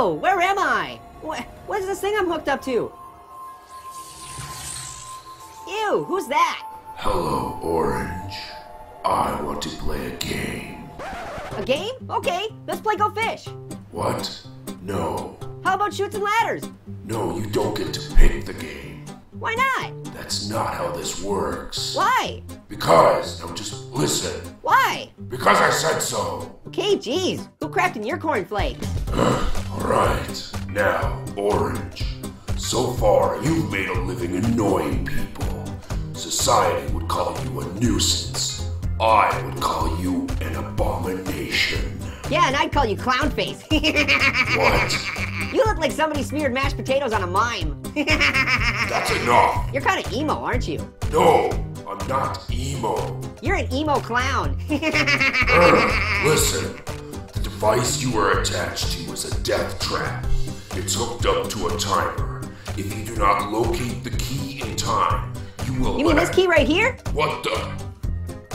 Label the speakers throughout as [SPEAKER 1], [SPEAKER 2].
[SPEAKER 1] Whoa, where am I? What is this thing I'm hooked up to? Ew, who's that?
[SPEAKER 2] Hello, Orange. I want to play a game.
[SPEAKER 1] A game? Okay, let's play Go Fish.
[SPEAKER 2] What? No.
[SPEAKER 1] How about Chutes and Ladders?
[SPEAKER 2] No, you don't get to pick the game.
[SPEAKER 1] Why not?
[SPEAKER 2] That's not how this works.
[SPEAKER 1] Why?
[SPEAKER 2] Because, now just listen.
[SPEAKER 1] Why?
[SPEAKER 2] Because I said so.
[SPEAKER 1] Okay, geez, who cracked in your cornflakes?
[SPEAKER 2] Alright, now, Orange. So far, you've made a living annoying people. Society would call you a nuisance. I would call you an abomination.
[SPEAKER 1] Yeah, and I'd call you Clownface.
[SPEAKER 2] What?
[SPEAKER 1] You look like somebody smeared mashed potatoes on a mime.
[SPEAKER 2] That's enough.
[SPEAKER 1] You're kind of emo, aren't you?
[SPEAKER 2] No, I'm not emo.
[SPEAKER 1] You're an emo clown.
[SPEAKER 2] Listen, the device you are attached to is a death trap. It's hooked up to a timer. If you do not locate the key in time, you will.
[SPEAKER 1] You mean this key right here?
[SPEAKER 2] What the?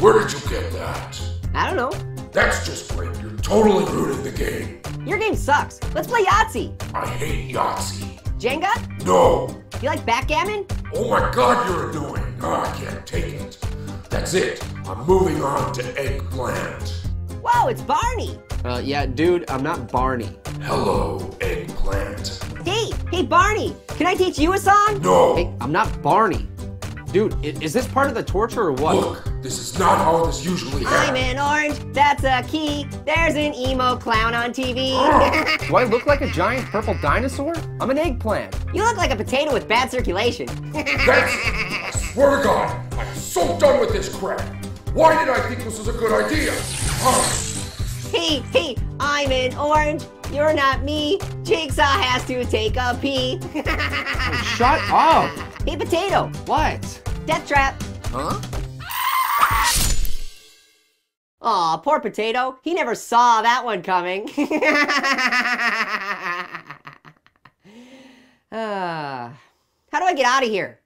[SPEAKER 2] Where did you get that?
[SPEAKER 1] I don't know.
[SPEAKER 2] That's just great. You're totally ruining the game.
[SPEAKER 1] Your game sucks. Let's play Yahtzee.
[SPEAKER 2] I hate Yahtzee.
[SPEAKER 1] Jenga?
[SPEAKER 2] No.
[SPEAKER 1] You like backgammon?
[SPEAKER 2] Oh my God, you're annoying. Oh, I can't take it. That's it. I'm moving on to Eggplant.
[SPEAKER 1] Whoa, it's Barney.
[SPEAKER 3] Yeah, dude, I'm not Barney.
[SPEAKER 2] Hello, Eggplant.
[SPEAKER 1] Hey, Barney. Can I teach you a song?
[SPEAKER 2] No.
[SPEAKER 3] Hey, I'm not Barney. Dude, is this part of the torture or what?
[SPEAKER 2] Look, this is not how this usually
[SPEAKER 1] I'm
[SPEAKER 2] happens.
[SPEAKER 1] an orange, that's a key. There's an emo clown on TV.
[SPEAKER 3] Do I look like a giant purple dinosaur? I'm an eggplant.
[SPEAKER 1] You look like a potato with bad circulation.
[SPEAKER 2] I swear to God, I'm so done with this crap. Why did I think this was a good idea?
[SPEAKER 1] Hey, I'm an orange. You're not me. Jigsaw has to take a pee.
[SPEAKER 3] Shut up!
[SPEAKER 1] Hey, potato.
[SPEAKER 3] What?
[SPEAKER 1] Death trap.
[SPEAKER 3] Huh?
[SPEAKER 1] Aw, poor potato. He never saw that one coming. How do I get out of here?